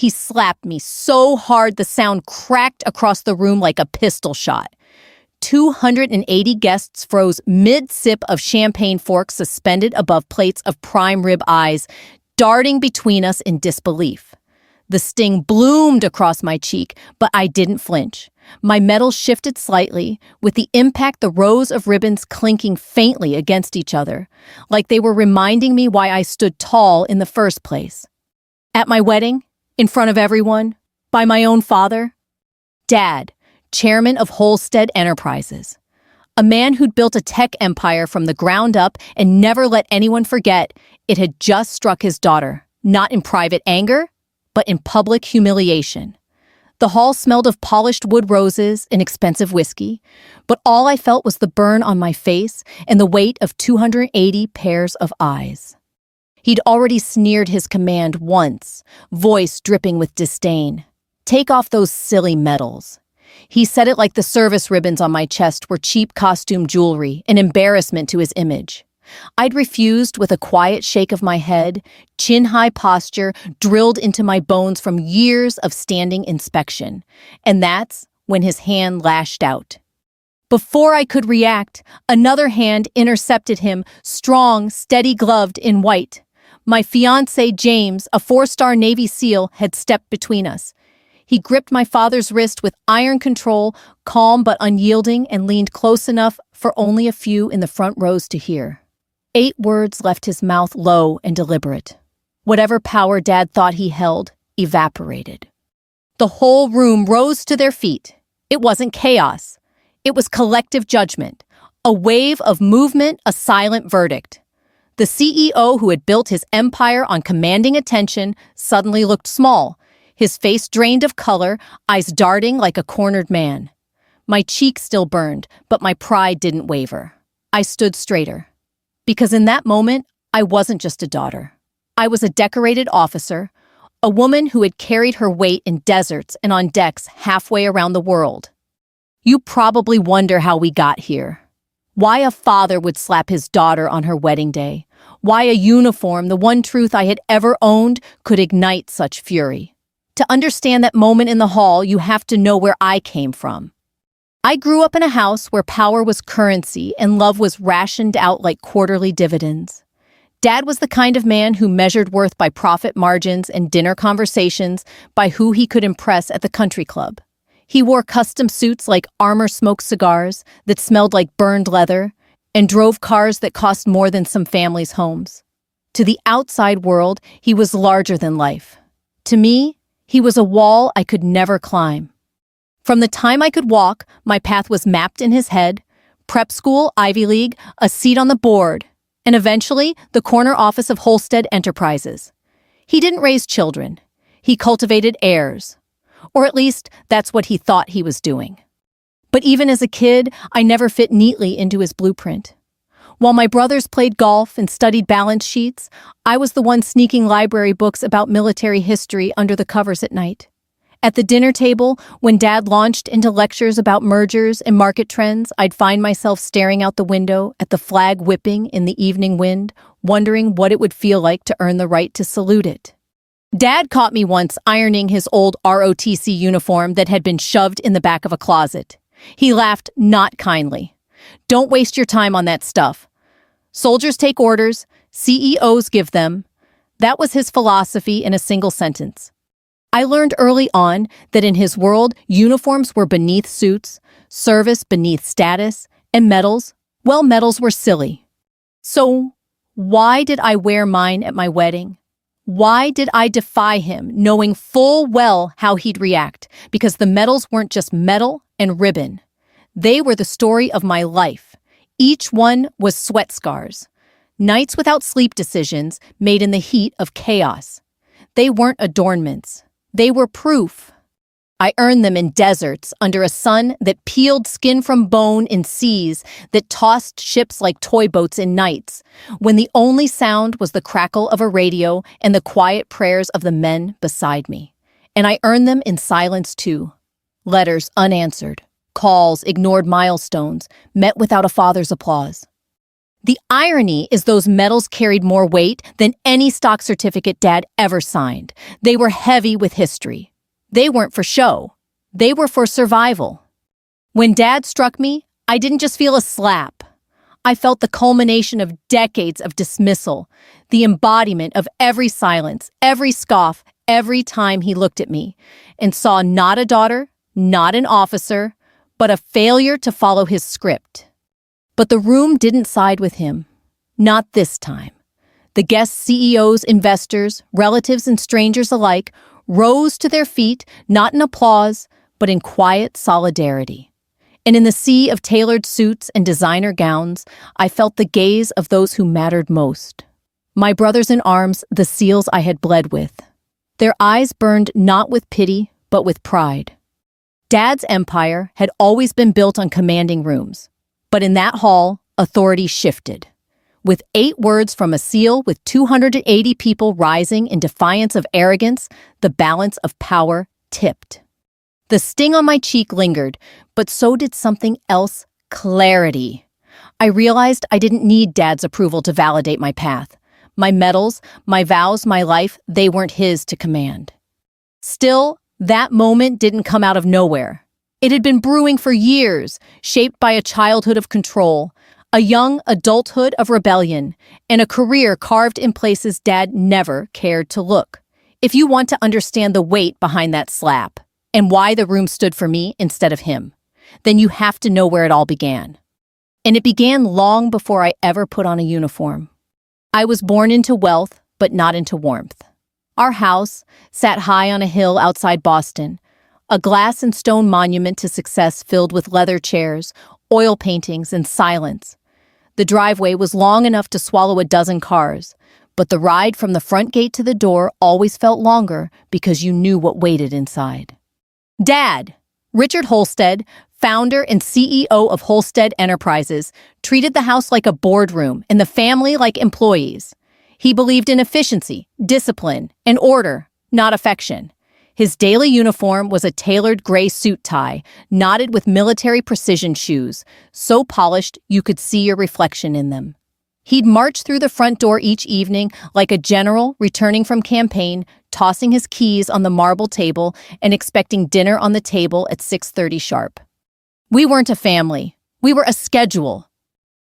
He slapped me so hard the sound cracked across the room like a pistol shot. 280 guests froze mid-sip of champagne forks suspended above plates of prime rib eyes, darting between us in disbelief. The sting bloomed across my cheek, but I didn't flinch. My metals shifted slightly, with the impact the rows of ribbons clinking faintly against each other, like they were reminding me why I stood tall in the first place. At my wedding, in front of everyone, by my own father, Dad, chairman of Holstead Enterprises, a man who'd built a tech empire from the ground up and never let anyone forget it had just struck his daughter, not in private anger, but in public humiliation. The hall smelled of polished wood roses and expensive whiskey, but all I felt was the burn on my face and the weight of 280 pairs of eyes. He'd already sneered his command once, voice dripping with disdain. "Take off those silly medals." He said it like the service ribbons on my chest were cheap costume jewelry, an embarrassment to his image. I'd refused with a quiet shake of my head, chin-high posture drilled into my bones from years of standing inspection. And that's when his hand lashed out. Before I could react, another hand intercepted him, strong, steady-gloved in white. My fiancé, James, a 4-star Navy SEAL, had stepped between us. He gripped my father's wrist with iron control, calm but unyielding, and leaned close enough for only a few in the front rows to hear. 8 words left his mouth low and deliberate. Whatever power Dad thought he held evaporated. The whole room rose to their feet. It wasn't chaos. It was collective judgment, a wave of movement, a silent verdict. The CEO who had built his empire on commanding attention suddenly looked small, his face drained of color, eyes darting like a cornered man. My cheek still burned, but my pride didn't waver. I stood straighter. Because in that moment, I wasn't just a daughter. I was a decorated officer, a woman who had carried her weight in deserts and on decks halfway around the world. You probably wonder how we got here. Why a father would slap his daughter on her wedding day. Why a uniform, the one truth I had ever owned, could ignite such fury. To understand that moment in the hall, you have to know where I came from. I grew up in a house where power was currency and love was rationed out like quarterly dividends. Dad was the kind of man who measured worth by profit margins and dinner conversations, by who he could impress at the country club. He wore custom suits like armor-smoked cigars that smelled like burned leather, and drove cars that cost more than some families' homes. To the outside world, he was larger than life. To me, he was a wall I could never climb. From the time I could walk, my path was mapped in his head: prep school, Ivy League, a seat on the board, and eventually the corner office of Holstead Enterprises. He didn't raise children. He cultivated heirs. Or at least, that's what he thought he was doing. But even as a kid, I never fit neatly into his blueprint. While my brothers played golf and studied balance sheets, I was the one sneaking library books about military history under the covers at night. At the dinner table, when Dad launched into lectures about mergers and market trends, I'd find myself staring out the window at the flag whipping in the evening wind, wondering what it would feel like to earn the right to salute it. Dad caught me once ironing his old ROTC uniform that had been shoved in the back of a closet. He laughed not kindly. "Don't waste your time on that stuff. Soldiers take orders, CEOs give them." That was his philosophy in a single sentence. I learned early on that in his world, uniforms were beneath suits, service beneath status, and medals, well, medals were silly. So, why did I wear mine at my wedding? Why did I defy him, knowing full well how he'd react? Because the medals weren't just metal and ribbon. They were the story of my life. Each one was sweat scars. Nights without sleep decisions made in the heat of chaos. They weren't adornments. They were proof. I earned them in deserts under a sun that peeled skin from bone in seas that tossed ships like toy boats in nights, when the only sound was the crackle of a radio and the quiet prayers of the men beside me. And I earned them in silence too. Letters unanswered, calls ignored, milestones met without a father's applause. The irony is those medals carried more weight than any stock certificate Dad ever signed. They were heavy with history. They weren't for show. They were for survival. When Dad struck me, I didn't just feel a slap. I felt the culmination of decades of dismissal, the embodiment of every silence, every scoff, every time he looked at me, and saw not a daughter, not an officer, but a failure to follow his script. But the room didn't side with him. Not this time. The guests, CEOs, investors, relatives, and strangers alike rose to their feet, not in applause, but in quiet solidarity. And in the sea of tailored suits and designer gowns, I felt the gaze of those who mattered most. My brothers in arms, the SEALs I had bled with. Their eyes burned not with pity, but with pride. Dad's empire had always been built on commanding rooms. But in that hall, authority shifted. With 8 words from a SEAL with 280 people rising in defiance of arrogance, the balance of power tipped. The sting on my cheek lingered, but so did something else: clarity. I realized I didn't need Dad's approval to validate my path. My medals, my vows, my life, they weren't his to command. Still, that moment didn't come out of nowhere. It had been brewing for years, shaped by a childhood of control, a young adulthood of rebellion, and a career carved in places Dad never cared to look. If you want to understand the weight behind that slap, and why the room stood for me instead of him, then you have to know where it all began. And it began long before I ever put on a uniform. I was born into wealth, but not into warmth. Our house sat high on a hill outside Boston, a glass and stone monument to success filled with leather chairs, oil paintings, and silence. The driveway was long enough to swallow a dozen cars, but the ride from the front gate to the door always felt longer because you knew what waited inside. Dad, Richard Holstead, founder and CEO of Holstead Enterprises, treated the house like a boardroom and the family like employees. He believed in efficiency, discipline, and order, not affection. His daily uniform was a tailored gray suit tie, knotted with military precision shoes, so polished you could see your reflection in them. He'd march through the front door each evening like a general returning from campaign, tossing his keys on the marble table and expecting dinner on the table at 6:30 sharp. We weren't a family. We were a schedule.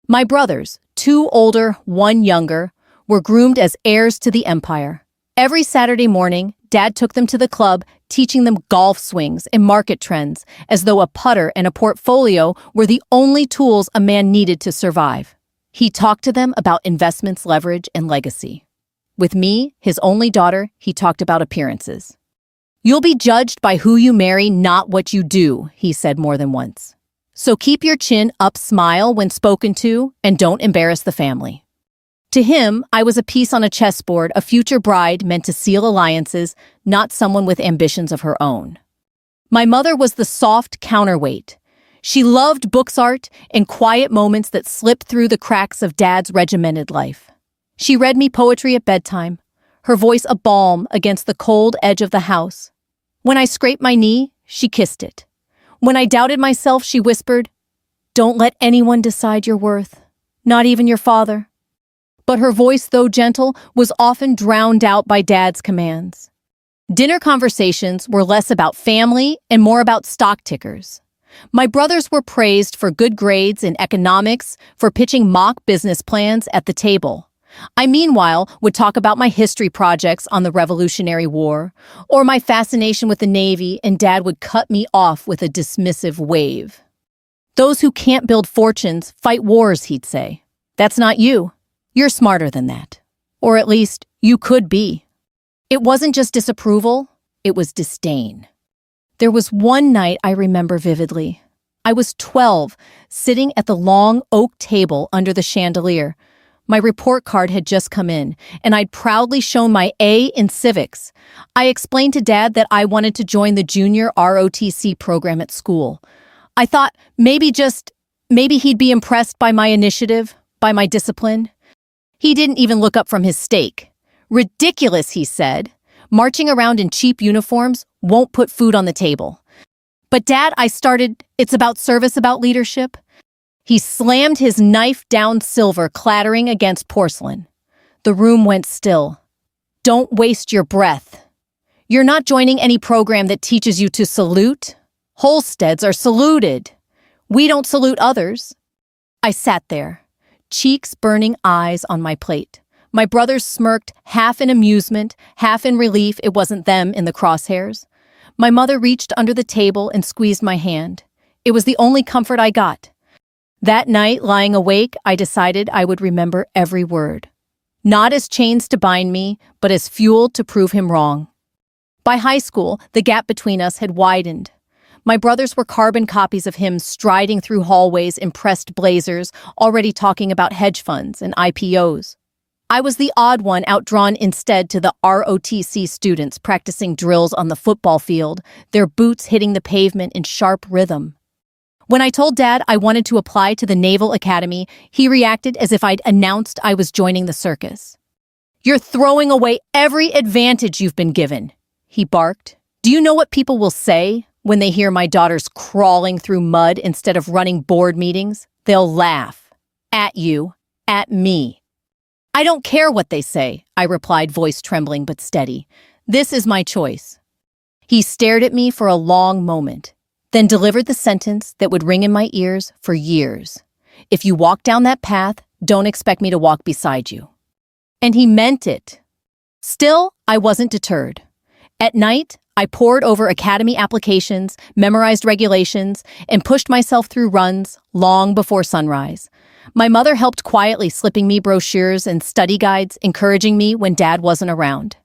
My brothers, 2 older, 1 younger, were groomed as heirs to the empire. Every Saturday morning, Dad took them to the club, teaching them golf swings and market trends, as though a putter and a portfolio were the only tools a man needed to survive. He talked to them about investments, leverage, and legacy. With me, his only daughter, he talked about appearances. "You'll be judged by who you marry, not what you do," he said more than once. "So keep your chin up, smile when spoken to, and don't embarrass the family." To him, I was a piece on a chessboard, a future bride meant to seal alliances, not someone with ambitions of her own. My mother was the soft counterweight. She loved books, art, and quiet moments that slipped through the cracks of Dad's regimented life. She read me poetry at bedtime, her voice a balm against the cold edge of the house. When I scraped my knee, she kissed it. When I doubted myself, she whispered, "Don't let anyone decide your worth, not even your father." But her voice, though gentle, was often drowned out by Dad's commands. Dinner conversations were less about family and more about stock tickers. My brothers were praised for good grades in economics, for pitching mock business plans at the table. I, meanwhile, would talk about my history projects on the Revolutionary War, or my fascination with the Navy, and Dad would cut me off with a dismissive wave. "Those who can't build fortunes fight wars," he'd say. "That's not you. You're smarter than that. Or at least, you could be." It wasn't just disapproval, it was disdain. There was one night I remember vividly. I was 12, sitting at the long oak table under the chandelier. My report card had just come in, and I'd proudly shown my A in civics. I explained to Dad that I wanted to join the junior ROTC program at school. I thought maybe he'd be impressed by my initiative, by my discipline. He didn't even look up from his steak. "Ridiculous," he said. "Marching around in cheap uniforms won't put food on the table." "But Dad," I started, "it's about service, about leadership." He slammed his knife down silver, clattering against porcelain. The room went still. Don't waste your breath. You're not joining any program that teaches you to salute. Holsteads are saluted. We don't salute others. I sat there, cheeks burning, eyes on my plate. My brothers smirked, half in amusement, half in relief it wasn't them in the crosshairs. My mother reached under the table and squeezed my hand. It was the only comfort I got. That night, lying awake, I decided I would remember every word. Not as chains to bind me, but as fuel to prove him wrong. By high school, the gap between us had widened. My brothers were carbon copies of him, striding through hallways in pressed blazers, already talking about hedge funds and IPOs. I was the odd one, outdrawn instead to the ROTC students practicing drills on the football field, their boots hitting the pavement in sharp rhythm. When I told Dad I wanted to apply to the Naval Academy, he reacted as if I'd announced I was joining the circus. "You're throwing away every advantage you've been given," he barked. "Do you know what people will say when they hear my daughters crawling through mud instead of running board meetings? They'll laugh. At you. At me." "I don't care what they say," I replied, voice trembling but steady. "This is my choice." He stared at me for a long moment, then delivered the sentence that would ring in my ears for years. "If you walk down that path, don't expect me to walk beside you." And he meant it. Still, I wasn't deterred. At night, I pored over academy applications, memorized regulations, and pushed myself through runs long before sunrise. My mother helped quietly, slipping me brochures and study guides, encouraging me when Dad wasn't around.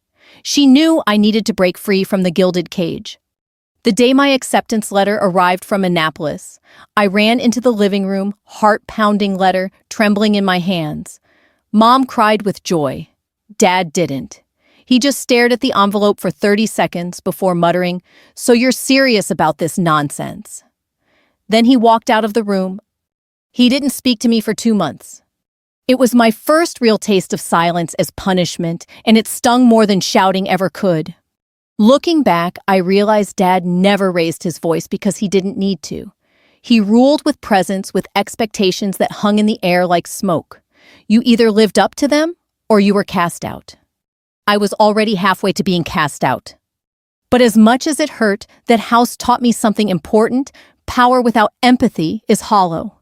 She knew I needed to break free from the gilded cage. The day my acceptance letter arrived from Annapolis, I ran into the living room, heart-pounding letter trembling in my hands. Mom cried with joy. Dad didn't. He just stared at the envelope for 30 seconds before muttering, "So you're serious about this nonsense." Then he walked out of the room. He didn't speak to me for 2 months. It was my first real taste of silence as punishment, and it stung more than shouting ever could. Looking back, I realized Dad never raised his voice because he didn't need to. He ruled with presence, with expectations that hung in the air like smoke. You either lived up to them, or you were cast out. I was already halfway to being cast out. But as much as it hurt, that house taught me something important. Power without empathy is hollow.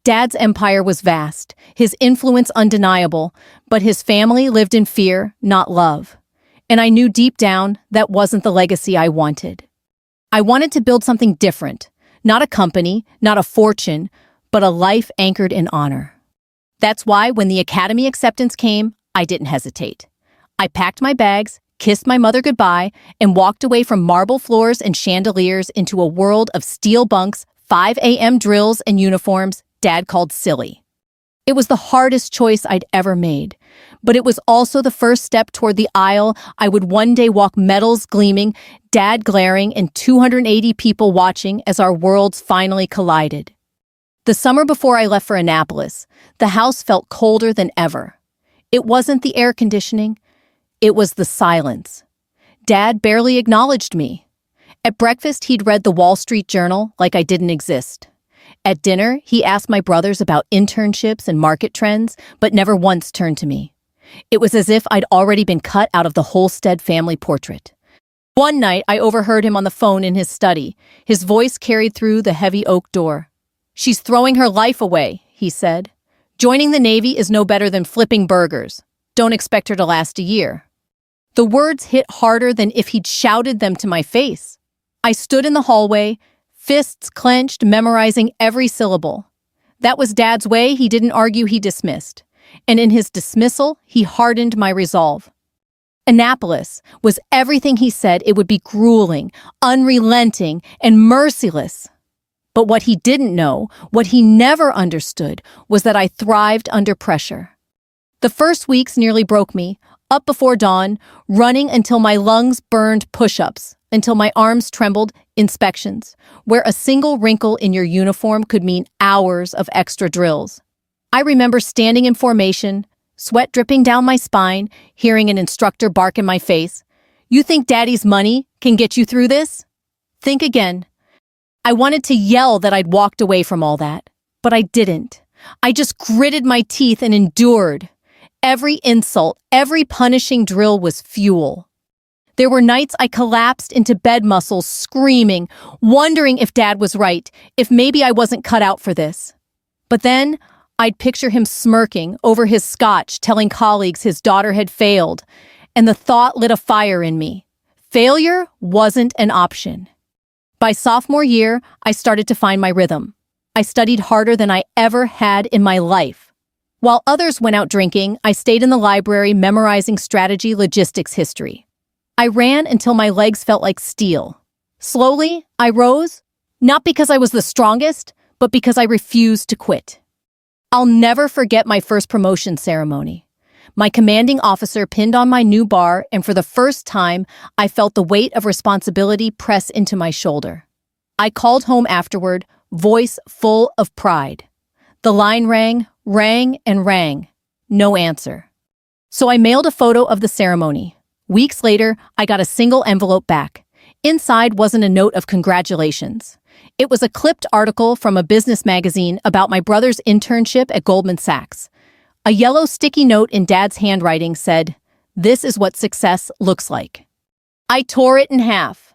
Dad's empire was vast, his influence undeniable, but his family lived in fear, not love. And I knew deep down that wasn't the legacy I wanted. I wanted to build something different, not a company, not a fortune, but a life anchored in honor. That's why when the academy acceptance came, I didn't hesitate. I packed my bags, kissed my mother goodbye, and walked away from marble floors and chandeliers into a world of steel bunks, 5 a.m. drills, and uniforms Dad called silly. It was the hardest choice I'd ever made, but it was also the first step toward the aisle I would one day walk, medals gleaming, Dad glaring, and 280 people watching as our worlds finally collided. The summer before I left for Annapolis, the house felt colder than ever. It wasn't the air conditioning, it was the silence. Dad barely acknowledged me. At breakfast, he'd read the Wall Street Journal like I didn't exist. At dinner, he asked my brothers about internships and market trends, but never once turned to me. It was as if I'd already been cut out of the Holstead family portrait. One night, I overheard him on the phone in his study. His voice carried through the heavy oak door. "She's throwing her life away," he said. "Joining the Navy is no better than flipping burgers. Don't expect her to last a year." The words hit harder than if he'd shouted them to my face. I stood in the hallway, fists clenched, memorizing every syllable. That was Dad's way. He didn't argue, he dismissed. And in his dismissal, he hardened my resolve. Annapolis was everything he said it would be: grueling, unrelenting, and merciless. But what he didn't know, what he never understood, was that I thrived under pressure. The first weeks nearly broke me, up before dawn, running until my lungs burned, push-ups, until my arms trembled, inspections, where a single wrinkle in your uniform could mean hours of extra drills. I remember standing in formation, sweat dripping down my spine, hearing an instructor bark in my face. "You think Daddy's money can get you through this? Think again." I wanted to yell that I'd walked away from all that, But I didn't. I just gritted my teeth and endured. Every insult, every punishing drill was fuel. There were nights I collapsed into bed muscles, screaming, wondering if Dad was right, if maybe I wasn't cut out for this. But then, I'd picture him smirking over his scotch, telling colleagues his daughter had failed, and the thought lit a fire in me. Failure wasn't an option. By sophomore year, I started to find my rhythm. I studied harder than I ever had in my life. While others went out drinking, I stayed in the library memorizing strategy, logistics, history. I ran until my legs felt like steel. Slowly, I rose, not because I was the strongest, but because I refused to quit. I'll never forget my first promotion ceremony. My commanding officer pinned on my new bar, and for the first time, I felt the weight of responsibility press into my shoulder. I called home afterward, voice full of pride. The line rang, and rang. No answer. So I mailed a photo of the ceremony. Weeks later, I got a single envelope back. Inside wasn't a note of congratulations. It was a clipped article from a business magazine about my brother's internship at Goldman Sachs. A yellow sticky note in Dad's handwriting said, "This is what success looks like." I tore it in half.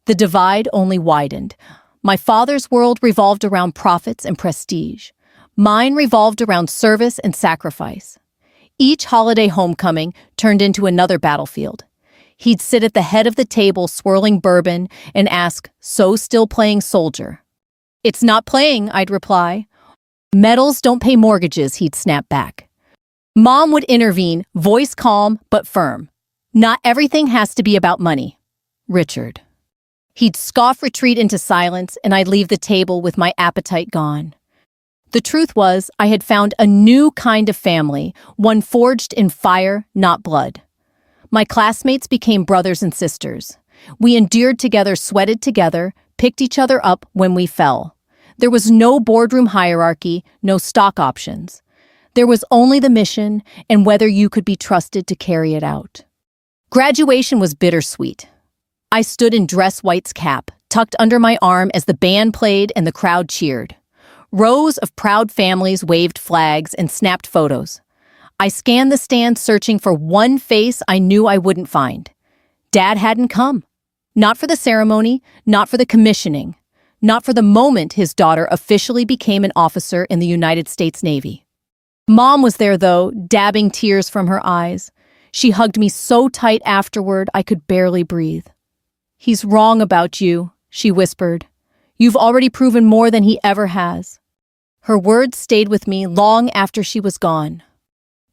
The divide only widened. My father's world revolved around profits and prestige. Mine revolved around service and sacrifice. Each holiday homecoming turned into another battlefield. He'd sit at the head of the table swirling bourbon and ask, "So still playing soldier?" "It's not playing," I'd reply. "Medals don't pay mortgages," he'd snap back. Mom would intervene, voice calm but firm. "Not everything has to be about money, Richard." He'd scoff retreat into silence, and I'd leave the table with my appetite gone. The truth was, I had found a new kind of family, one forged in fire, not blood. My classmates became brothers and sisters. We endured together, sweated together, picked each other up when we fell. There was no boardroom hierarchy, no stock options. There was only the mission and whether you could be trusted to carry it out. Graduation was bittersweet. I stood in dress white's cap, tucked under my arm as the band played and the crowd cheered. Rows of proud families waved flags and snapped photos. I scanned the stand searching for one face I knew I wouldn't find. Dad hadn't come. Not for the ceremony, not for the commissioning, not for the moment his daughter officially became an officer in the United States Navy. Mom was there, though, dabbing tears from her eyes. She hugged me so tight afterward I could barely breathe. "He's wrong about you," she whispered. "You've already proven more than he ever has." Her words stayed with me long after she was gone.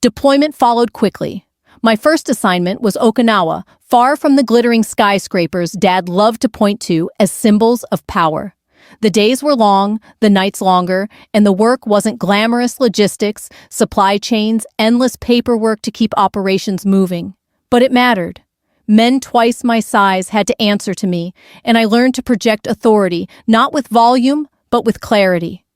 Deployment followed quickly. My first assignment was Okinawa, far from the glittering skyscrapers Dad loved to point to as symbols of power. The days were long, the nights longer, and the work wasn't glamorous logistics, supply chains, endless paperwork to keep operations moving. But it mattered. Men twice my size had to answer to me, and I learned to project authority, not with volume, but with clarity.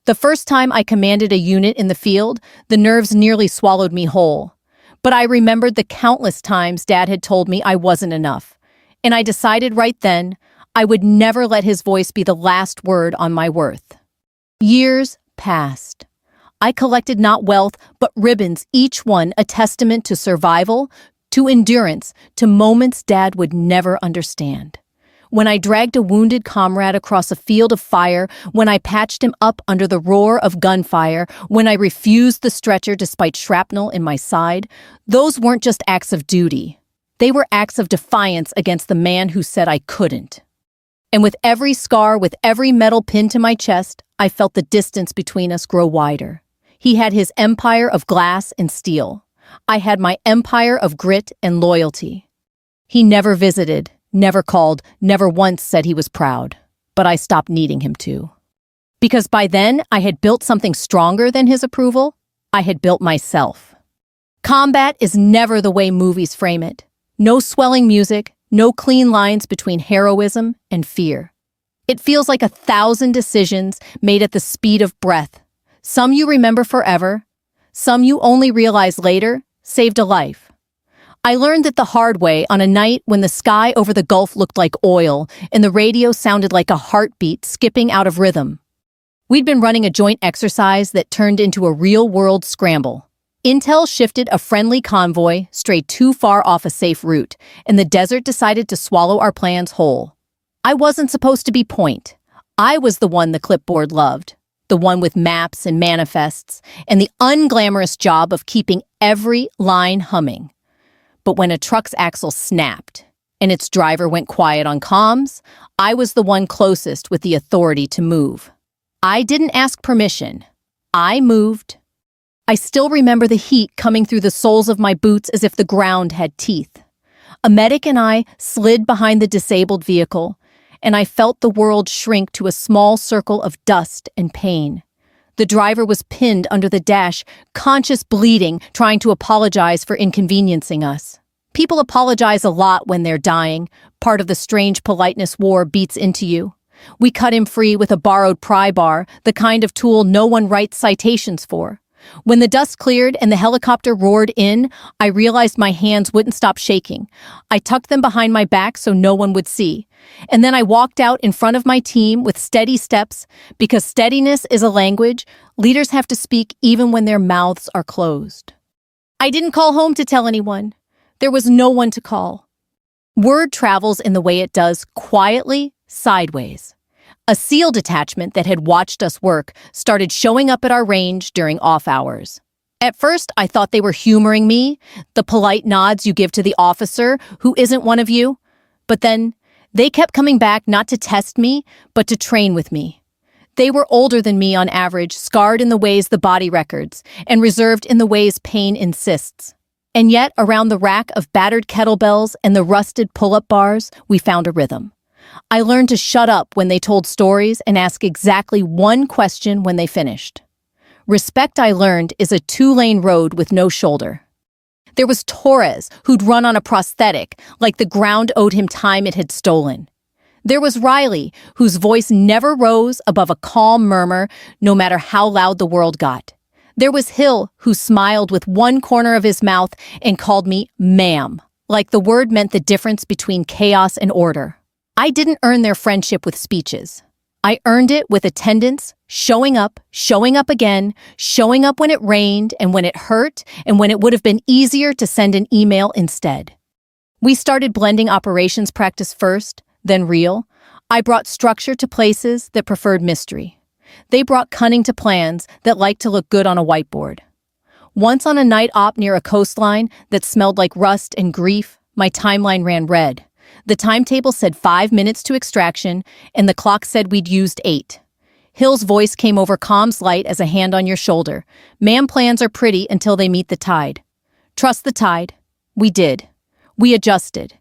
The first time I commanded a unit in the field, the nerves nearly swallowed me whole. But I remembered the countless times Dad had told me I wasn't enough. And I decided right then, I would never let his voice be the last word on my worth. Years passed. I collected not wealth, but ribbons, each one a testament to survival, to endurance, to moments Dad would never understand. When I dragged a wounded comrade across a field of fire, when I patched him up under the roar of gunfire, when I refused the stretcher despite shrapnel in my side, those weren't just acts of duty. They were acts of defiance against the man who said I couldn't. And with every scar, with every metal pin to my chest, I felt the distance between us grow wider. He had his empire of glass and steel. I had my empire of grit and loyalty. He never visited, never called, never once said he was proud. But I stopped needing him to. Because by then, I had built something stronger than his approval. I had built myself. Combat is never the way movies frame it. No swelling music, no clean lines between heroism and fear. It feels like 1,000 decisions made at the speed of breath. Some you remember forever, some you only realize later saved a life. I learned that the hard way on a night when the sky over the Gulf looked like oil and the radio sounded like a heartbeat skipping out of rhythm. We'd been running a joint exercise that turned into a real-world scramble. Intel shifted a friendly convoy, strayed too far off a safe route, and the desert decided to swallow our plans whole. I wasn't supposed to be point. I was the one the clipboard loved, the one with maps and manifests, and the unglamorous job of keeping every line humming. But when a truck's axle snapped and its driver went quiet on comms, I was the one closest with the authority to move. I didn't ask permission. I moved. I still remember the heat coming through the soles of my boots as if the ground had teeth. A medic and I slid behind the disabled vehicle, and I felt the world shrink to a small circle of dust and pain. The driver was pinned under the dash, conscious bleeding, trying to apologize for inconveniencing us. People apologize a lot when they're dying. Part of the strange politeness war beats into you. We cut him free with a borrowed pry bar, the kind of tool no one writes citations for. When the dust cleared and the helicopter roared in, I realized my hands wouldn't stop shaking. I tucked them behind my back so no one would see. And then I walked out in front of my team with steady steps, because steadiness is a language leaders have to speak even when their mouths are closed. I didn't call home to tell anyone. There was no one to call. Word travels in the way it does, quietly, sideways. A SEAL detachment that had watched us work started showing up at our range during off hours. At first, I thought they were humoring me, the polite nods you give to the officer who isn't one of you. But then, they kept coming back not to test me, but to train with me. They were older than me on average, scarred in the ways the body records, and reserved in the ways pain insists. And yet, around the rack of battered kettlebells and the rusted pull-up bars, we found a rhythm. I learned to shut up when they told stories and ask exactly one question when they finished. Respect, I learned, is a two-lane road with no shoulder. There was Torres, who'd run on a prosthetic, like the ground owed him time it had stolen. There was Riley, whose voice never rose above a calm murmur, no matter how loud the world got. There was Hill, who smiled with one corner of his mouth and called me ma'am, like the word meant the difference between chaos and order. I didn't earn their friendship with speeches. I earned it with attendance, showing up again, showing up when it rained and when it hurt and when it would have been easier to send an email instead. We started blending operations practice first, then real. I brought structure to places that preferred mystery. They brought cunning to plans that liked to look good on a whiteboard. Once on a night op near a coastline that smelled like rust and grief, my timeline ran red. The timetable said 5 minutes to extraction, and the clock said we'd used 8. Hill's voice came over comms light as a hand on your shoulder. Ma'am, plans are pretty until they meet the tide. Trust the tide. We did. We adjusted.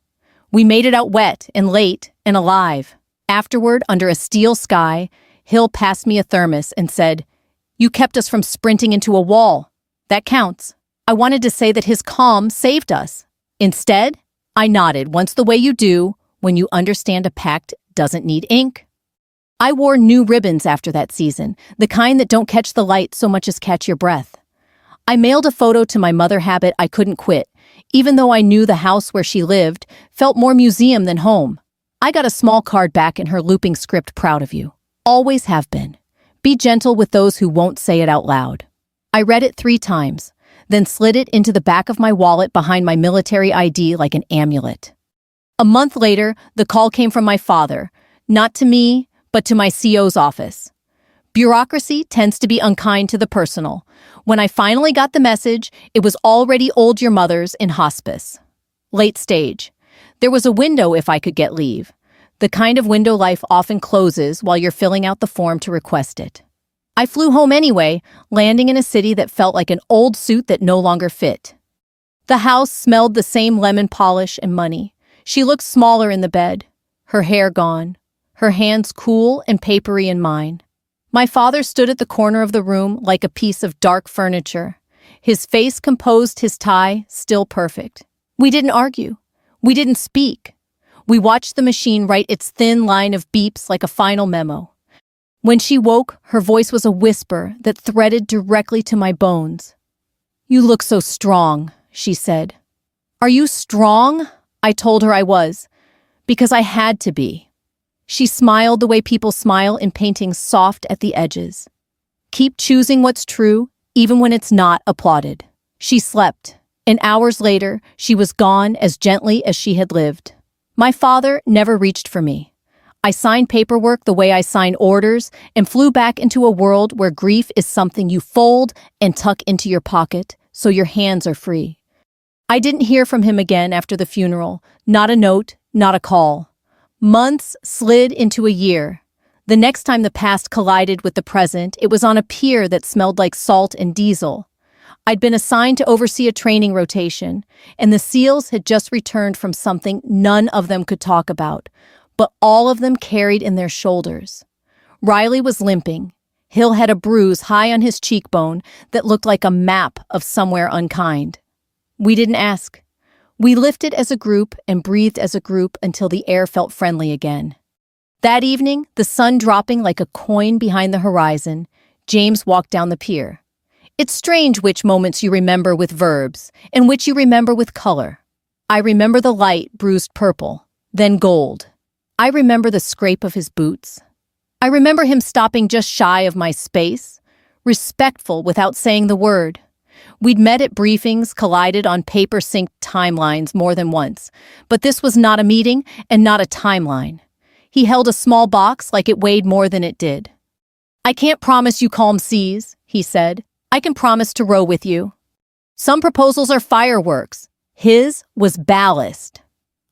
We made it out wet and late and alive. Afterward, under a steel sky, Hill passed me a thermos and said, "You kept us from sprinting into a wall. That counts." I wanted to say that his calm saved us. Instead, I nodded once, the way you do when you understand a pact doesn't need ink. I wore new ribbons after that season, the kind that don't catch the light so much as catch your breath. I mailed a photo to my mother habit I couldn't quit, even though I knew the house where she lived felt more museum than home. I got a small card back in her looping script, "Proud of you. Always have been. Be gentle with those who won't say it out loud." I read it 3 times, then slid it into the back of my wallet behind my military ID like an amulet. A month later, the call came from my father, not to me, but to my CO's office. Bureaucracy tends to be unkind to the personal. When I finally got the message, it was already old your mother's in hospice. Late stage. There was a window if I could get leave, the kind of window life often closes while you're filling out the form to request it. I flew home anyway, landing in a city that felt like an old suit that no longer fit. The house smelled the same lemon polish and money. She looked smaller in the bed, her hair gone, her hands cool and papery in mine. My father stood at the corner of the room like a piece of dark furniture. His face composed, his tie still perfect. We didn't argue. We didn't speak. We watched the machine write its thin line of beeps like a final memo. When she woke, her voice was a whisper that threaded directly to my bones. "You look so strong," she said. "Are you strong?" I told her I was, because I had to be. She smiled the way people smile in paintings soft at the edges. Keep choosing what's true, even when it's not applauded. She slept, and hours later, she was gone as gently as she had lived. My father never reached for me. I signed paperwork the way I sign orders and flew back into a world where grief is something you fold and tuck into your pocket so your hands are free. I didn't hear from him again after the funeral, not a note, not a call. Months slid into a year. The next time the past collided with the present, it was on a pier that smelled like salt and diesel. I'd been assigned to oversee a training rotation, and the SEALs had just returned from something none of them could talk about, but all of them carried in their shoulders. Riley was limping. Hill had a bruise high on his cheekbone that looked like a map of somewhere unkind. We didn't ask. We lifted as a group and breathed as a group until the air felt friendly again. That evening, the sun dropping like a coin behind the horizon, James walked down the pier. It's strange which moments you remember with verbs and which you remember with color. I remember the light bruised purple, then gold. I remember the scrape of his boots. I remember him stopping just shy of my space, respectful without saying the word. We'd met at briefings, collided on paper-synced timelines more than once, but this was not a meeting and not a timeline. He held a small box like it weighed more than it did. "I can't promise you calm seas," he said. "I can promise to row with you." Some proposals are fireworks. His was ballast.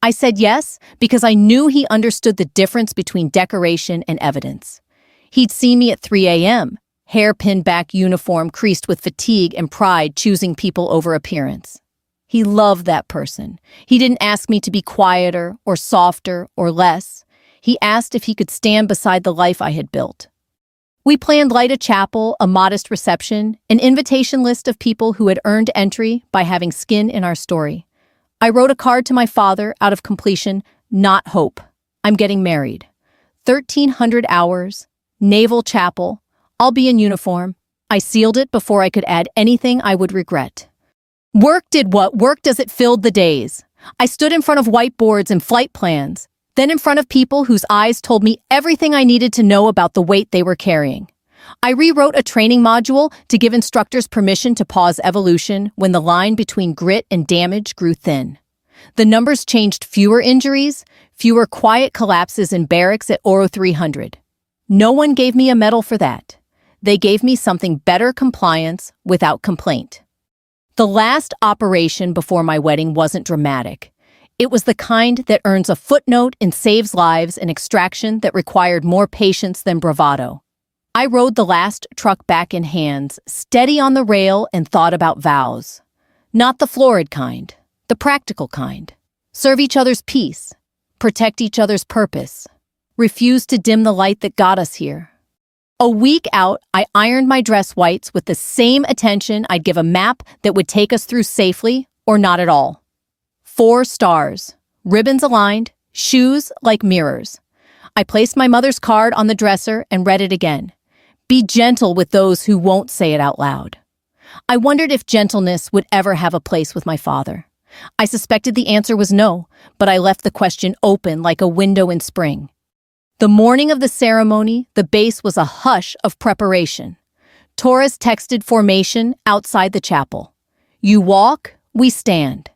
I said yes because I knew he understood the difference between decoration and evidence. He'd seen me at 3 a.m., hair pinned back, uniform creased with fatigue and pride, choosing people over appearance. He loved that person. He didn't ask me to be quieter or softer or less. He asked if he could stand beside the life I had built. We planned light a chapel, a modest reception, an invitation list of people who had earned entry by having skin in our story. I wrote a card to my father out of completion, not hope. I'm getting married. 1,300 hours, Naval Chapel. I'll be in uniform. I sealed it before I could add anything I would regret. Work did what work does. It filled the days. I stood in front of whiteboards and flight plans, then in front of people whose eyes told me everything I needed to know about the weight they were carrying. I rewrote a training module to give instructors permission to pause evolution when the line between grit and damage grew thin. The numbers changed: fewer injuries, fewer quiet collapses in barracks at Oro 300. No one gave me a medal for that. They gave me something better: compliance without complaint. The last operation before my wedding wasn't dramatic. It was the kind that earns a footnote and saves lives, an extraction that required more patience than bravado. I rode the last truck back in hands, steady on the rail, and thought about vows. Not the florid kind, the practical kind. Serve each other's peace, protect each other's purpose, refuse to dim the light that got us here. A week out, I ironed my dress whites with the same attention I'd give a map that would take us through safely or not at all. 4 stars, ribbons aligned, shoes like mirrors. I placed my mother's card on the dresser and read it again. Be gentle with those who won't say it out loud. I wondered if gentleness would ever have a place with my father. I suspected the answer was no, but I left the question open like a window in spring. The morning of the ceremony, the base was a hush of preparation. Torres texted formation outside the chapel. You walk, we stand.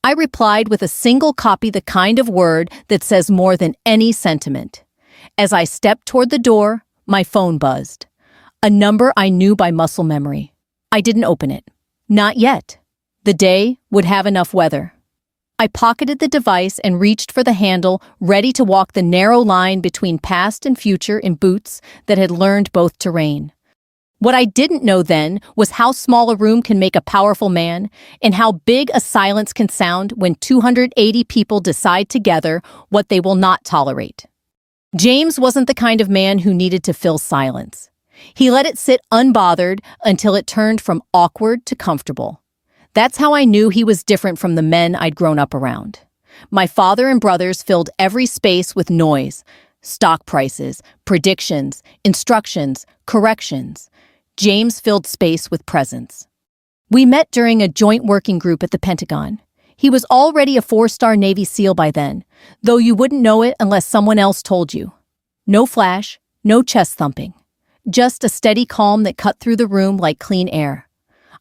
I replied with a single copy, the kind of word that says more than any sentiment. As I stepped toward the door, my phone buzzed. A number I knew by muscle memory. I didn't open it. Not yet. The day would have enough weather. I pocketed the device and reached for the handle, ready to walk the narrow line between past and future in boots that had learned both terrain. What I didn't know then was how small a room can make a powerful man, and how big a silence can sound when 280 people decide together what they will not tolerate. James wasn't the kind of man who needed to fill silence. He let it sit unbothered until it turned from awkward to comfortable. That's how I knew he was different from the men I'd grown up around. My father and brothers filled every space with noise, stock prices, predictions, instructions, corrections. James filled space with presence. We met during a joint working group at the Pentagon. He was already a 4-star Navy SEAL by then, though you wouldn't know it unless someone else told you. No flash, no chest thumping. Just a steady calm that cut through the room like clean air.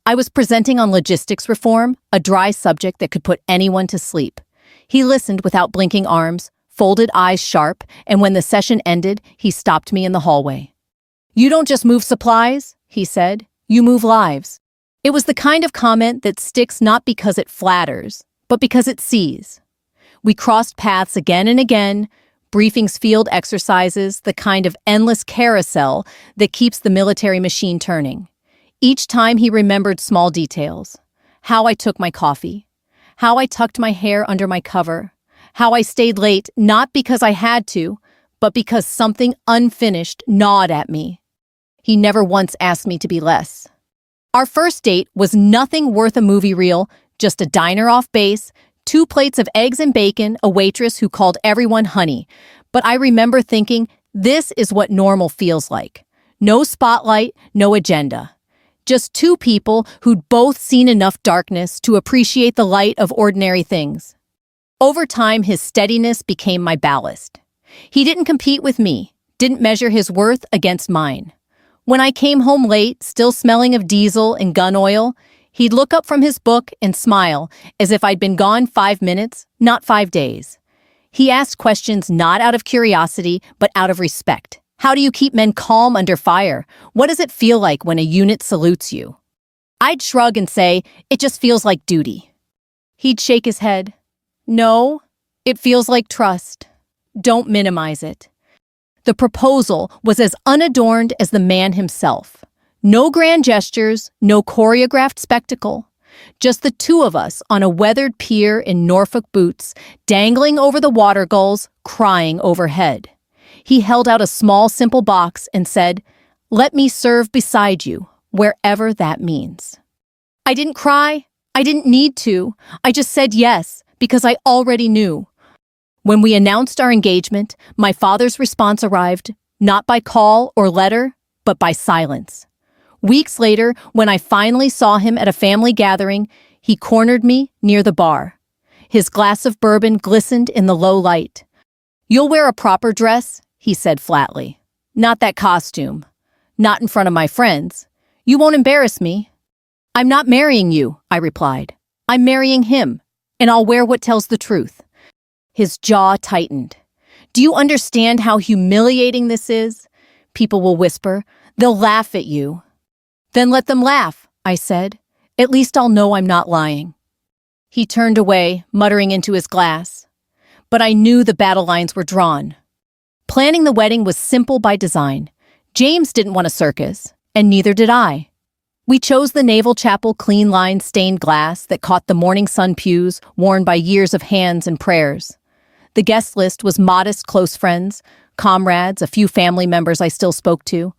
I was presenting on logistics reform, a dry subject that could put anyone to sleep. He listened without blinking arms, folded eyes sharp, and when the session ended, he stopped me in the hallway. "You don't just move supplies," he said. "You move lives." It was the kind of comment that sticks not because it flatters, but because it sees. We crossed paths again and again, briefings, field exercises, the kind of endless carousel that keeps the military machine turning. Each time he remembered small details. How I took my coffee. How I tucked my hair under my cover. How I stayed late, not because I had to, but because something unfinished gnawed at me. He never once asked me to be less. Our first date was nothing worth a movie reel, just a diner off base, 2 plates of eggs and bacon, a waitress who called everyone honey. But I remember thinking, this is what normal feels like. No spotlight, no agenda. Just 2 people who'd both seen enough darkness to appreciate the light of ordinary things. Over time, his steadiness became my ballast. He didn't compete with me, didn't measure his worth against mine. When I came home late, still smelling of diesel and gun oil, he'd look up from his book and smile, as if I'd been gone 5 minutes, not 5 days. He asked questions not out of curiosity, but out of respect. How do you keep men calm under fire? What does it feel like when a unit salutes you? I'd shrug and say, it just feels like duty. He'd shake his head. No, it feels like trust. Don't minimize it. The proposal was as unadorned as the man himself. No grand gestures, no choreographed spectacle. Just the 2 of us on a weathered pier in Norfolk boots, dangling over the water gulls, crying overhead. He held out a small, simple box and said, "Let me serve beside you, wherever that means." I didn't cry. I didn't need to. I just said yes, because I already knew. When we announced our engagement, my father's response arrived, not by call or letter, but by silence. Weeks later, when I finally saw him at a family gathering, he cornered me near the bar. His glass of bourbon glistened in the low light. "You'll wear a proper dress," he said flatly. "Not that costume. Not in front of my friends. You won't embarrass me." "I'm not marrying you," I replied. "I'm marrying him, and I'll wear what tells the truth." His jaw tightened. "Do you understand how humiliating this is?" People will whisper. "They'll laugh at you." "Then let them laugh," I said. "At least I'll know I'm not lying." He turned away, muttering into his glass. But I knew the battle lines were drawn. Planning the wedding was simple by design. James didn't want a circus, and neither did I. We chose the Naval Chapel clean-lined stained glass that caught the morning sun pews worn by years of hands and prayers. The guest list was modest close friends, comrades, a few family members I still spoke to.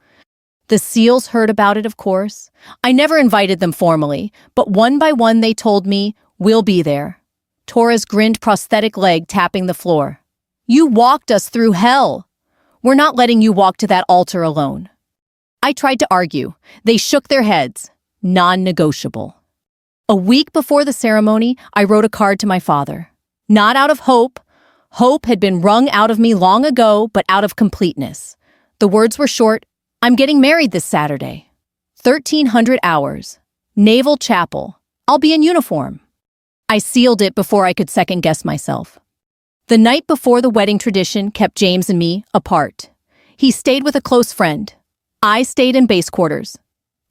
The SEALs heard about it, of course. I never invited them formally, but one by one they told me, "We'll be there." Tora's grinned prosthetic leg tapping the floor. "You walked us through hell. We're not letting you walk to that altar alone." I tried to argue. They shook their heads. Non-negotiable. A week before the ceremony, I wrote a card to my father. Not out of hope. Hope had been wrung out of me long ago, but out of completeness. The words were short. "I'm getting married this Saturday. 1,300 hours. Naval Chapel. I'll be in uniform." I sealed it before I could second-guess myself. The night before the wedding tradition kept James and me apart. He stayed with a close friend. I stayed in base quarters.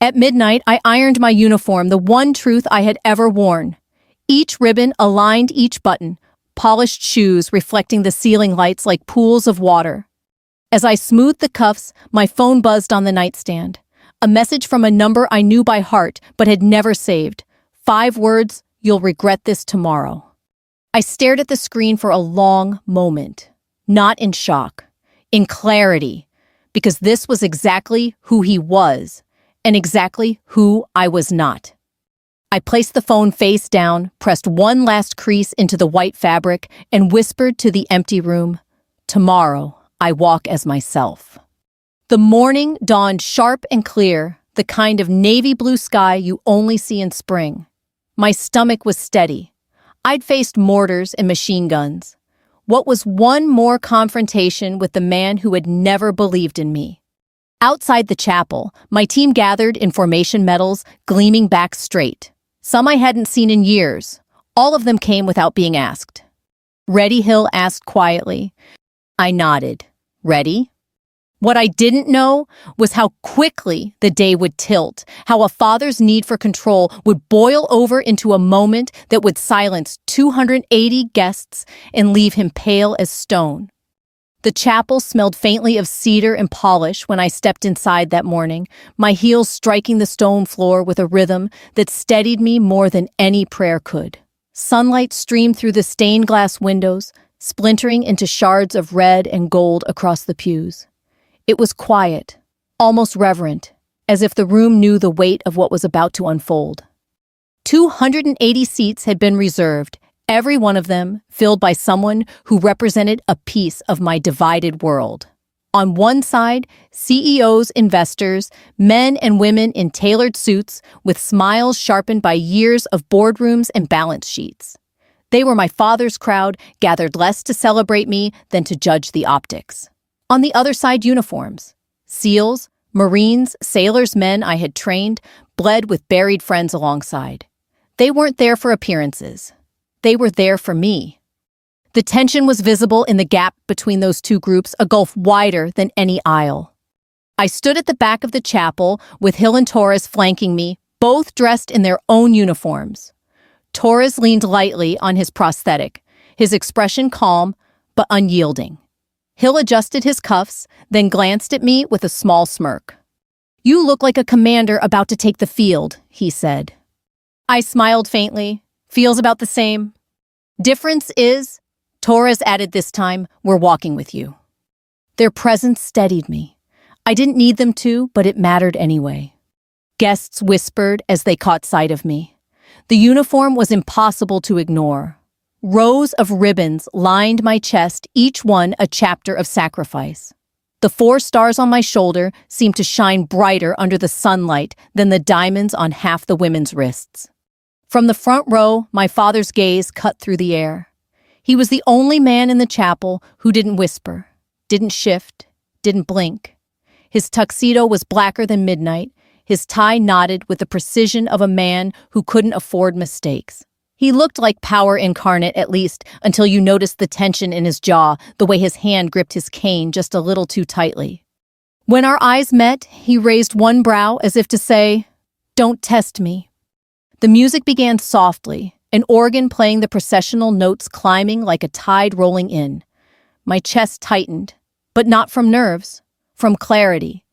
At midnight, I ironed my uniform, the one truth I had ever worn. Each ribbon aligned each button, polished shoes reflecting the ceiling lights like pools of water. As I smoothed the cuffs, my phone buzzed on the nightstand. A message from a number I knew by heart but had never saved. 5 words, "You'll regret this tomorrow." I stared at the screen for a long moment. Not in shock, in clarity, because this was exactly who he was, and exactly who I was not. I placed the phone face down, pressed one last crease into the white fabric, and whispered to the empty room, "Tomorrow, I walk as myself." The morning dawned sharp and clear, the kind of navy blue sky you only see in spring. My stomach was steady. I'd faced mortars and machine guns. What was one more confrontation with the man who had never believed in me? Outside the chapel, my team gathered in formation medals, gleaming back straight. Some I hadn't seen in years. All of them came without being asked. Reddy Hill asked quietly. I nodded. Ready? What I didn't know was how quickly the day would tilt, how a father's need for control would boil over into a moment that would silence 280 guests and leave him pale as stone. The chapel smelled faintly of cedar and polish when I stepped inside that morning, my heels striking the stone floor with a rhythm that steadied me more than any prayer could. Sunlight streamed through the stained glass windows, splintering into shards of red and gold across the pews. It was quiet, almost reverent, as if the room knew the weight of what was about to unfold. 280 seats had been reserved, every one of them filled by someone who represented a piece of my divided world. On one side, CEOs, investors, men and women in tailored suits with smiles sharpened by years of boardrooms and balance sheets. They were my father's crowd, gathered less to celebrate me than to judge the optics. On the other side, uniforms. SEALs, Marines, sailors, men I had trained, bled with buried friends alongside. They weren't there for appearances. They were there for me. The tension was visible in the gap between those two groups, a gulf wider than any aisle. I stood at the back of the chapel with Hill and Torres flanking me, both dressed in their own uniforms. Torres leaned lightly on his prosthetic, his expression calm but unyielding. Hill adjusted his cuffs, then glanced at me with a small smirk. You look like a commander about to take the field, he said. I smiled faintly. Feels about the same. Difference is, Torres added this time, we're walking with you. Their presence steadied me. I didn't need them to, but it mattered anyway. Guests whispered as they caught sight of me. The uniform was impossible to ignore. Rows of ribbons lined my chest, each one a chapter of sacrifice. The 4 stars on my shoulder seemed to shine brighter under the sunlight than the diamonds on half the women's wrists. From the front row, my father's gaze cut through the air. He was the only man in the chapel who didn't whisper, didn't shift, didn't blink. His tuxedo was blacker than midnight, his tie knotted with the precision of a man who couldn't afford mistakes. He looked like power incarnate, at least, until you noticed the tension in his jaw, the way his hand gripped his cane just a little too tightly. When our eyes met, he raised one brow as if to say, "Don't test me." The music began softly, an organ playing the processional notes climbing like a tide rolling in. My chest tightened, but not from nerves, from clarity.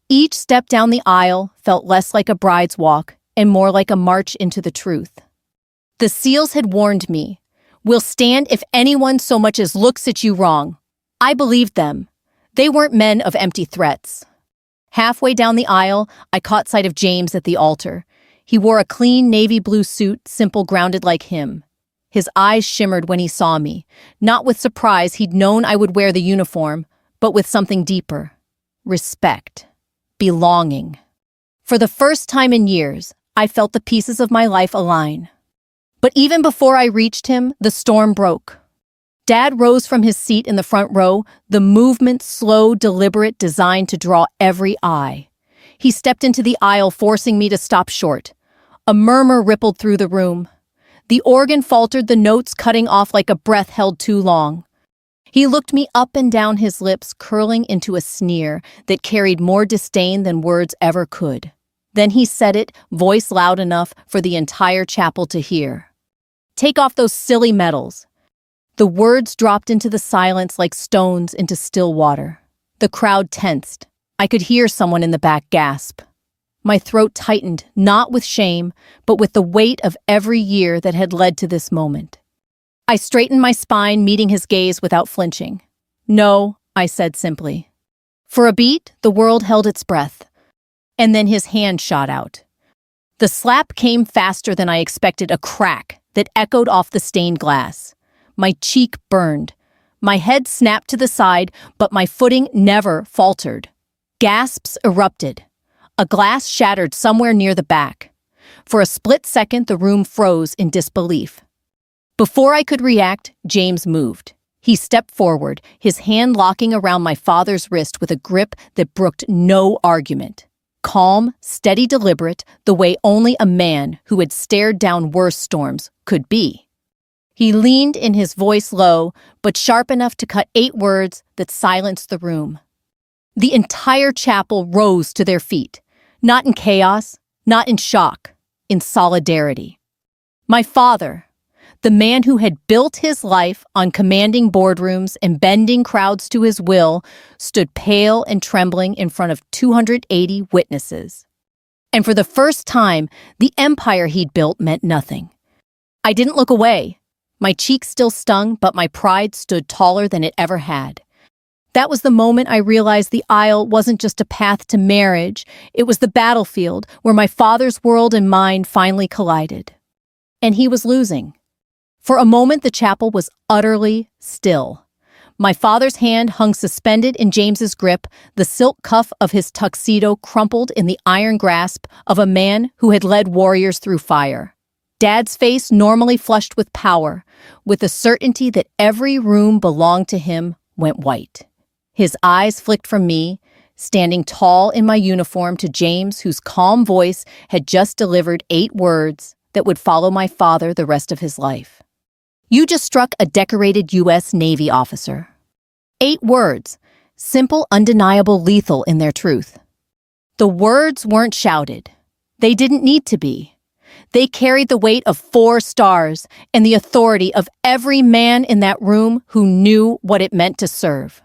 Each step down the aisle felt less like a bride's walk and more like a march into the truth. The SEALs had warned me, "We'll stand if anyone so much as looks at you wrong." I believed them. They weren't men of empty threats. Halfway down the aisle, I caught sight of James at the altar. He wore a clean navy blue suit, simple, grounded like him. His eyes shimmered when he saw me. Not with surprise, he'd known I would wear the uniform, but with something deeper. Respect. Belonging. For the first time in years, I felt the pieces of my life align. But even before I reached him, the storm broke. Dad rose from his seat in the front row, the movement slow, deliberate, designed to draw every eye. He stepped into the aisle, forcing me to stop short. A murmur rippled through the room. The organ faltered, the notes cutting off like a breath held too long. He looked me up and down, his lips curling into a sneer that carried more disdain than words ever could. Then he said it, voice loud enough for the entire chapel to hear. "Take off those silly medals." The words dropped into the silence like stones into still water. The crowd tensed. I could hear someone in the back gasp. My throat tightened, not with shame, but with the weight of every year that had led to this moment. I straightened my spine, meeting his gaze without flinching. "No," I said simply. For a beat, the world held its breath. And then his hand shot out. The slap came faster than I expected, a crack that echoed off the stained glass. My cheek burned. My head snapped to the side, but my footing never faltered. Gasps erupted. A glass shattered somewhere near the back. For a split second, the room froze in disbelief. Before I could react, James moved. He stepped forward, his hand locking around my father's wrist with a grip that brooked no argument. Calm, steady, deliberate, the way only a man who had stared down worse storms could be. He leaned in, his voice low, but sharp enough to cut 8 words that silenced the room. The entire chapel rose to their feet, not in chaos, not in shock, in solidarity. My father, the man who had built his life on commanding boardrooms and bending crowds to his will, stood pale and trembling in front of 280 witnesses. And for the first time, the empire he'd built meant nothing. I didn't look away. My cheeks still stung, but my pride stood taller than it ever had. That was the moment I realized the aisle wasn't just a path to marriage, it was the battlefield where my father's world and mine finally collided. And he was losing. For a moment, the chapel was utterly still. My father's hand hung suspended in James's grip, the silk cuff of his tuxedo crumpled in the iron grasp of a man who had led warriors through fire. Dad's face, normally flushed with power, with the certainty that every room belonged to him, went white. His eyes flicked from me, standing tall in my uniform, to James, whose calm voice had just delivered 8 words that would follow my father the rest of his life. You just struck a decorated U.S. Navy officer. 8 words, simple, undeniable, lethal in their truth. The words weren't shouted. They didn't need to be. They carried the weight of 4 stars and the authority of every man in that room who knew what it meant to serve.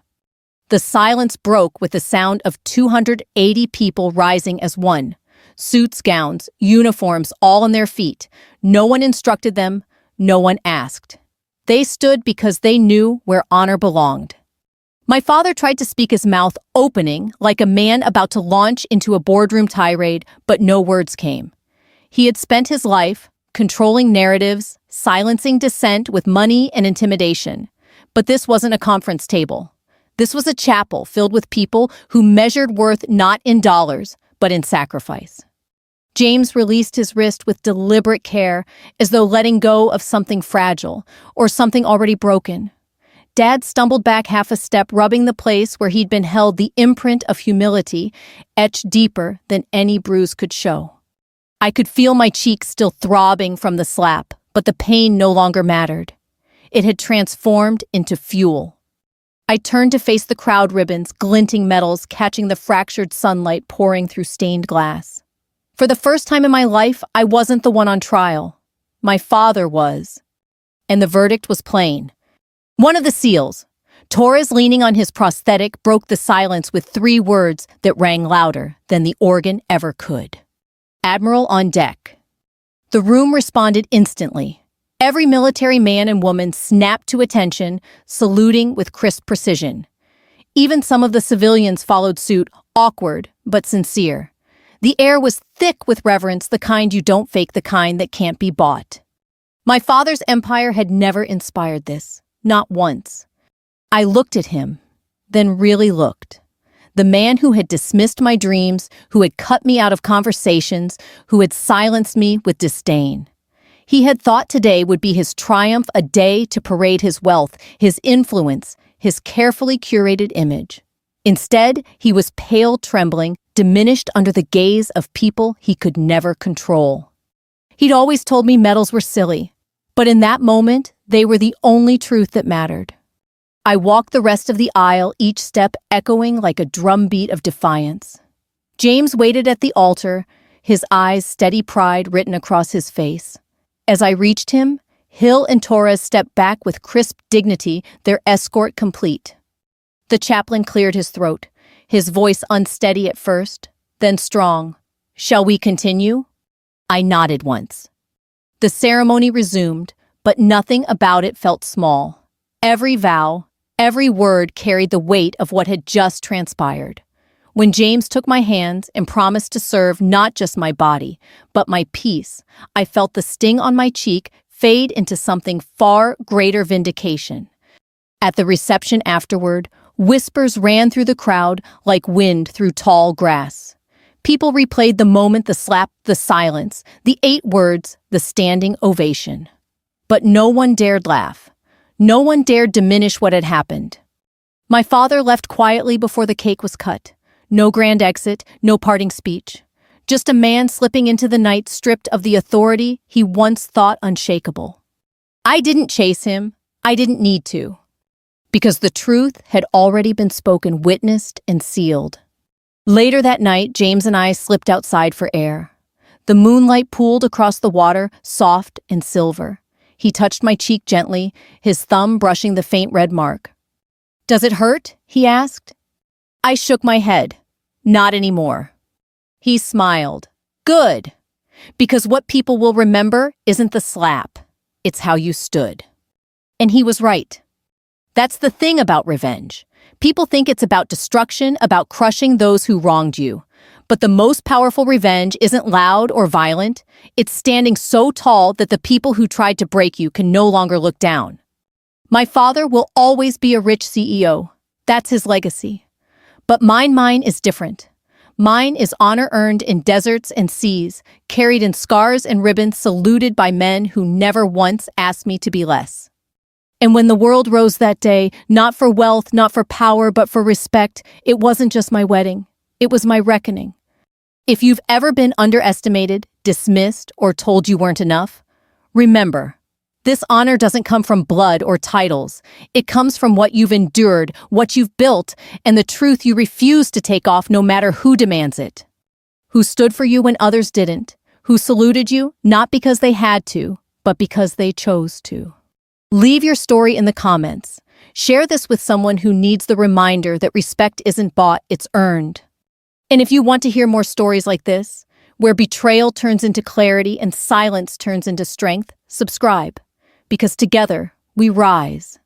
The silence broke with the sound of 280 people rising as one. Suits, gowns, uniforms, all on their feet. No one instructed them. No one asked. They stood because they knew where honor belonged. My father tried to speak, his mouth opening like a man about to launch into a boardroom tirade, but no words came. He had spent his life controlling narratives, silencing dissent with money and intimidation. But this wasn't a conference table. This was a chapel filled with people who measured worth not in dollars, but in sacrifice. James released his wrist with deliberate care, as though letting go of something fragile or something already broken. Dad stumbled back half a step, rubbing the place where he'd been held, the imprint of humility etched deeper than any bruise could show. I could feel my cheeks still throbbing from the slap, but the pain no longer mattered. It had transformed into fuel. I turned to face the crowd, ribbons, glinting metals, catching the fractured sunlight pouring through stained glass. For the first time in my life, I wasn't the one on trial. My father was. And the verdict was plain. One of the seals, Torres leaning on his prosthetic, broke the silence with 3 words that rang louder than the organ ever could. Admiral on deck. The room responded instantly. Every military man and woman snapped to attention, saluting with crisp precision. Even some of the civilians followed suit, awkward but sincere. The air was thick with reverence, the kind you don't fake, the kind that can't be bought. My father's empire had never inspired this, not once. I looked at him, then really looked. The man who had dismissed my dreams, who had cut me out of conversations, who had silenced me with disdain. He had thought today would be his triumph, a day to parade his wealth, his influence, his carefully curated image. Instead, he was pale, trembling, diminished under the gaze of people he could never control. He'd always told me medals were silly, but in that moment, they were the only truth that mattered. I walked the rest of the aisle, each step echoing like a drumbeat of defiance. James waited at the altar, his eyes steady pride written across his face. As I reached him, Hill and Torres stepped back with crisp dignity, their escort complete. The chaplain cleared his throat, his voice unsteady at first, then strong. "Shall we continue?" I nodded once. The ceremony resumed, but nothing about it felt small. Every vow, every word carried the weight of what had just transpired. When James took my hands and promised to serve not just my body, but my peace, I felt the sting on my cheek fade into something far greater: vindication. At the reception afterward, whispers ran through the crowd like wind through tall grass. People replayed the moment, the slap, the silence, the 8 words, the standing ovation. But no one dared laugh. No one dared diminish what had happened. My father left quietly before the cake was cut. No grand exit, no parting speech. Just a man slipping into the night stripped of the authority he once thought unshakable. I didn't chase him. I didn't need to. Because the truth had already been spoken, witnessed, and sealed. Later that night, James and I slipped outside for air. The moonlight pooled across the water, soft and silver. He touched my cheek gently, his thumb brushing the faint red mark. "Does it hurt?" he asked. I shook my head. Not anymore. He smiled. Good. Because what people will remember isn't the slap. It's how you stood. And he was right. That's the thing about revenge. People think it's about destruction, about crushing those who wronged you. But the most powerful revenge isn't loud or violent. It's standing so tall that the people who tried to break you can no longer look down. My father will always be a rich CEO. That's his legacy. But mine is different. Mine is honor earned in deserts and seas, carried in scars and ribbons, saluted by men who never once asked me to be less. And when the world rose that day, not for wealth, not for power, but for respect, it wasn't just my wedding. It was my reckoning. If you've ever been underestimated, dismissed, or told you weren't enough, remember, this honor doesn't come from blood or titles. It comes from what you've endured, what you've built, and the truth you refuse to take off no matter who demands it. Who stood for you when others didn't. Who saluted you, not because they had to, but because they chose to. Leave your story in the comments. Share this with someone who needs the reminder that respect isn't bought, it's earned. And if you want to hear more stories like this, where betrayal turns into clarity and silence turns into strength, subscribe. Because together, we rise.